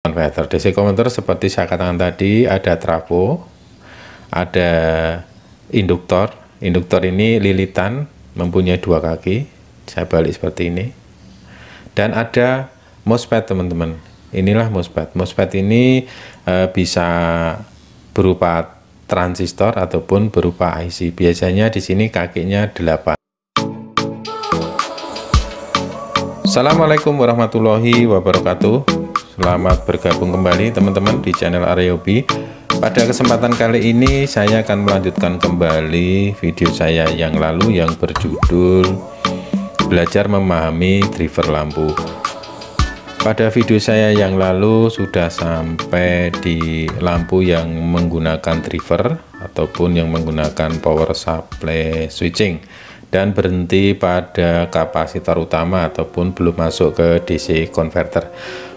Converter. DC converter seperti saya katakan tadi, ada trafo, ada induktor. Induktor ini lilitan, mempunyai dua kaki. Saya balik seperti ini. Dan ada MOSFET, teman-teman. Inilah MOSFET. MOSFET ini bisa berupa transistor ataupun berupa IC. Biasanya di sini kakinya 8. Assalamualaikum warahmatullahi wabarakatuh. Selamat bergabung kembali teman-teman di channel Aryobi. Pada kesempatan kali ini saya akan melanjutkan kembali video saya yang lalu yang berjudul Belajar Memahami Driver Lampu. Pada video saya yang lalu sudah sampai di lampu yang menggunakan driver ataupun yang menggunakan power supply switching, dan berhenti pada kapasitor utama ataupun belum masuk ke DC converter.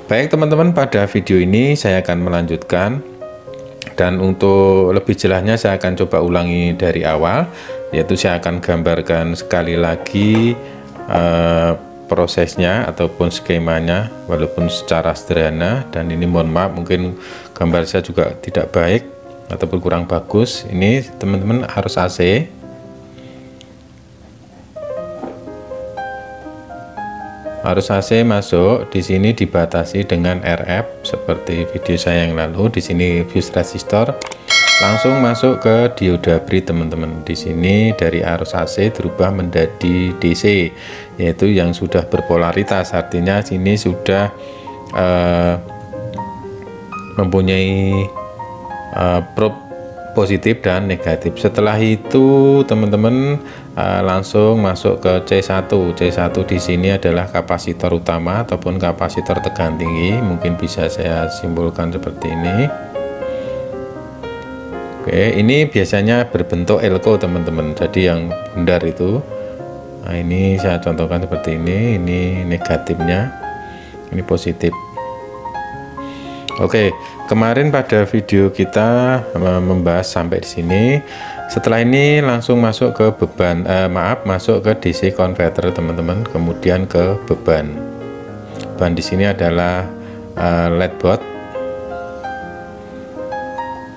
Baik teman-teman, pada video ini saya akan melanjutkan, dan untuk lebih jelasnya saya akan coba ulangi dari awal, yaitu saya akan gambarkan sekali lagi prosesnya ataupun skemanya walaupun secara sederhana. Dan ini mohon maaf, mungkin gambar saya juga tidak baik ataupun kurang bagus. Ini teman-teman harus AC. Harus AC masuk. Di sini dibatasi dengan RF seperti video saya yang lalu. Di sini fuse resistor, langsung masuk ke dioda bridge teman-teman. Di sini dari arus AC berubah menjadi DC, yaitu yang sudah berpolaritas. Artinya sini sudah mempunyai probe positif dan negatif. Setelah itu teman-teman langsung masuk ke C1. C1 di sini adalah kapasitor utama ataupun kapasitor tegangan tinggi. Mungkin bisa saya simpulkan seperti ini. Oke, ini biasanya berbentuk elko teman-teman. Jadi yang bundar itu, nah ini saya contohkan seperti ini. Ini negatifnya, ini positif. Oke, kemarin pada video kita membahas sampai di sini. Setelah ini langsung masuk ke beban, masuk ke DC converter teman-teman. Kemudian ke beban. Beban di sini adalah LED board.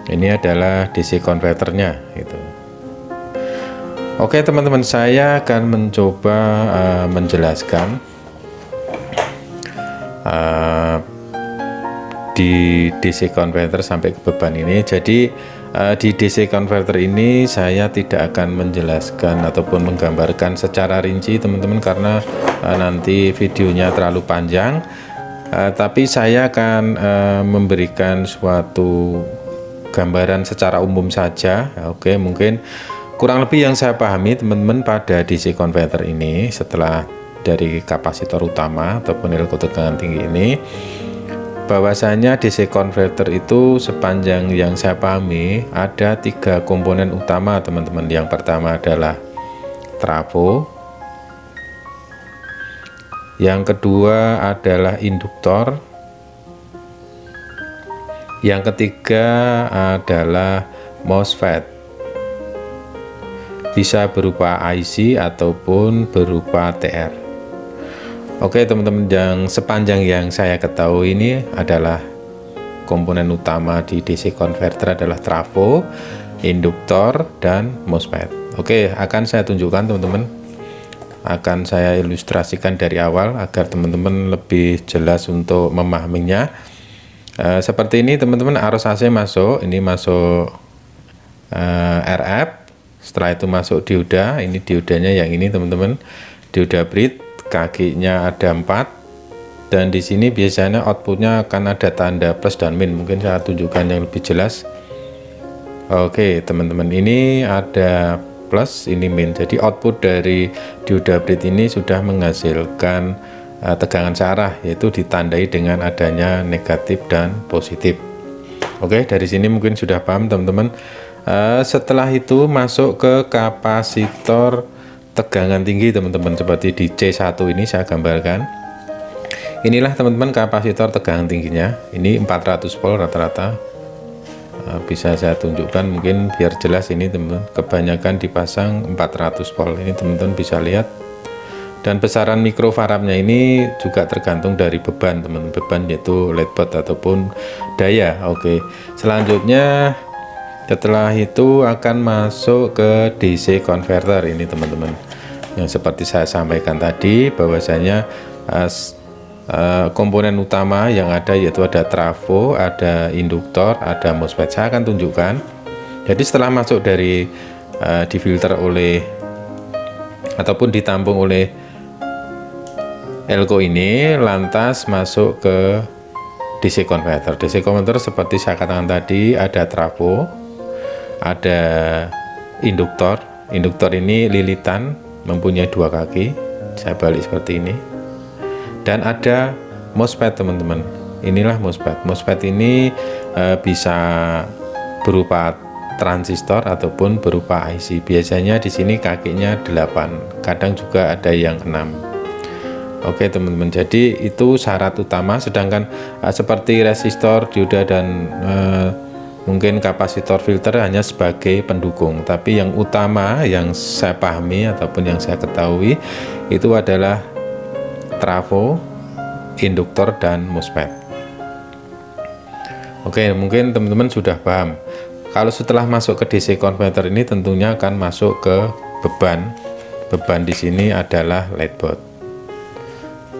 Ini adalah DC converternya itu. Oke teman-teman, saya akan mencoba menjelaskan di DC converter sampai ke beban ini. Jadi di DC converter ini saya tidak akan menjelaskan ataupun menggambarkan secara rinci teman-teman, karena nanti videonya terlalu panjang. Tapi saya akan memberikan suatu gambaran secara umum saja. Oke, mungkin kurang lebih yang saya pahami teman-teman pada DC converter ini, setelah dari kapasitor utama ataupun elko tegangan tinggi ini, bahwasanya DC converter itu sepanjang yang saya pahami ada 3 komponen utama teman-teman. Yang pertama adalah trafo, yang kedua adalah induktor, yang ketiga adalah MOSFET. Bisa berupa IC ataupun berupa TR. Oke teman-teman, yang sepanjang yang saya ketahui ini adalah komponen utama di DC converter adalah trafo, induktor, dan MOSFET. Oke, akan saya tunjukkan teman-teman, akan saya ilustrasikan dari awal agar teman-teman lebih jelas untuk memahaminya. Seperti ini teman-teman, arus AC masuk, ini masuk RF, setelah itu masuk dioda. Ini diodanya yang ini teman-teman, dioda bridge. Kakinya ada 4, dan di sini biasanya outputnya akan ada tanda plus dan min. Mungkin saya tunjukkan yang lebih jelas. Oke teman-teman, ini ada plus, ini min. Jadi output dari dioda bridge ini sudah menghasilkan tegangan searah, yaitu ditandai dengan adanya negatif dan positif. Oke, dari sini mungkin sudah paham teman-teman. Setelah itu masuk ke kapasitor tegangan tinggi teman-teman, seperti di C1 ini saya gambarkan. Inilah teman-teman kapasitor tegangan tingginya. Ini 400 volt rata-rata. Bisa saya tunjukkan mungkin biar jelas. Ini teman-teman kebanyakan dipasang 400 volt. Ini teman-teman bisa lihat Dan besaran mikrofarabnya ini juga tergantung dari beban teman-teman, beban yaitu leadbot ataupun daya. Oke, selanjutnya setelah itu akan masuk ke DC converter ini teman-teman, yang seperti saya sampaikan tadi bahwasanya komponen utama yang ada yaitu ada trafo, ada induktor, ada MOSFET. Saya akan tunjukkan. Jadi setelah masuk dari difilter oleh ataupun ditampung oleh elko ini, lantas masuk ke DC converter. DC converter seperti saya katakan tadi, ada trafo, ada induktor. Induktor ini lilitan, mempunyai 2 kaki. Saya balik seperti ini. Dan ada MOSFET teman-teman. Inilah MOSFET. MOSFET ini bisa berupa transistor ataupun berupa IC. Biasanya di sini kakinya 8, kadang juga ada yang 6. Oke teman-teman, jadi itu syarat utama. Sedangkan seperti resistor, dioda, dan mungkin kapasitor filter hanya sebagai pendukung. Tapi yang utama yang saya pahami ataupun yang saya ketahui itu adalah trafo, induktor, dan MOSFET. Oke, mungkin teman-teman sudah paham. Kalau setelah masuk ke DC converter ini tentunya akan masuk ke beban. Beban di sini adalah leadbot.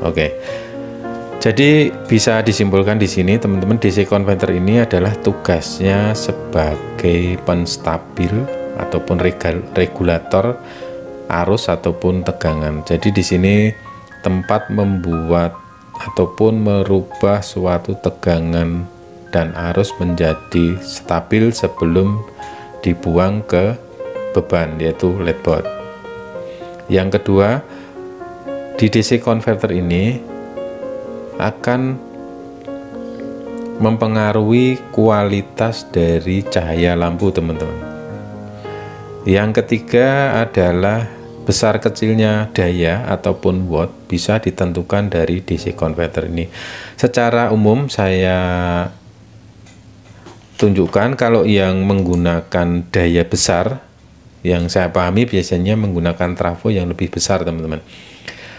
Oke. Jadi bisa disimpulkan di sini teman-teman, DC converter ini adalah tugasnya sebagai penstabil ataupun regulator arus ataupun tegangan. Jadi di sini tempat membuat ataupun merubah suatu tegangan dan arus menjadi stabil sebelum dibuang ke beban yaitu leadbot. Yang kedua, di DC converter ini akan mempengaruhi kualitas dari cahaya lampu teman-teman. Yang ketiga adalah besar kecilnya daya ataupun watt bisa ditentukan dari DC converter ini. Secara umum saya tunjukkan kalau yang menggunakan daya besar, yang saya pahami biasanya menggunakan trafo yang lebih besar teman-teman.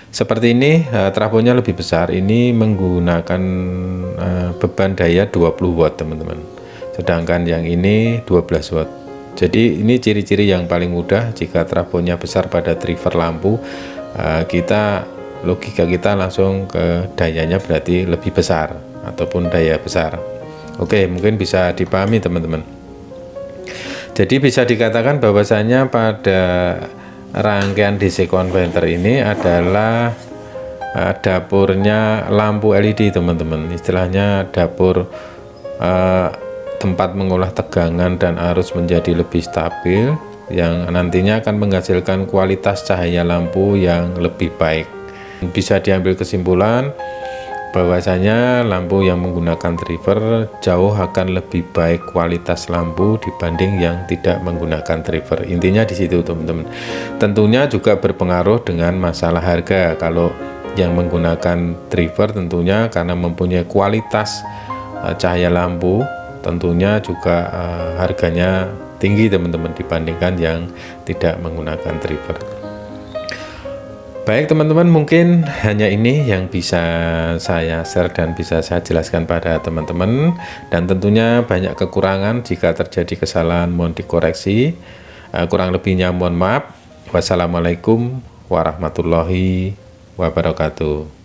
Seperti ini, trafonya lebih besar, ini menggunakan beban daya 20 watt teman-teman, sedangkan yang ini 12 watt. Jadi ini ciri-ciri yang paling mudah jika trafonya besar pada driver lampu. Logika kita langsung ke dayanya berarti lebih besar ataupun daya besar. Oke, mungkin bisa dipahami teman-teman. Jadi bisa dikatakan bahwasanya pada rangkaian DC converter ini adalah dapurnya lampu LED teman-teman. Istilahnya dapur tempat mengolah tegangan dan arus menjadi lebih stabil, yang nantinya akan menghasilkan kualitas cahaya lampu yang lebih baik. Bisa diambil kesimpulan bahwasanya lampu yang menggunakan driver jauh akan lebih baik kualitas lampu dibanding yang tidak menggunakan driver. Intinya di situ teman-teman. Tentunya juga berpengaruh dengan masalah harga. Kalau yang menggunakan driver tentunya karena mempunyai kualitas cahaya lampu, tentunya juga harganya tinggi teman-teman dibandingkan yang tidak menggunakan driver. Baik teman-teman, mungkin hanya ini yang bisa saya share dan bisa saya jelaskan pada teman-teman, dan tentunya banyak kekurangan. Jika terjadi kesalahan mohon dikoreksi, kurang lebihnya mohon maaf. Wassalamualaikum warahmatullahi wabarakatuh.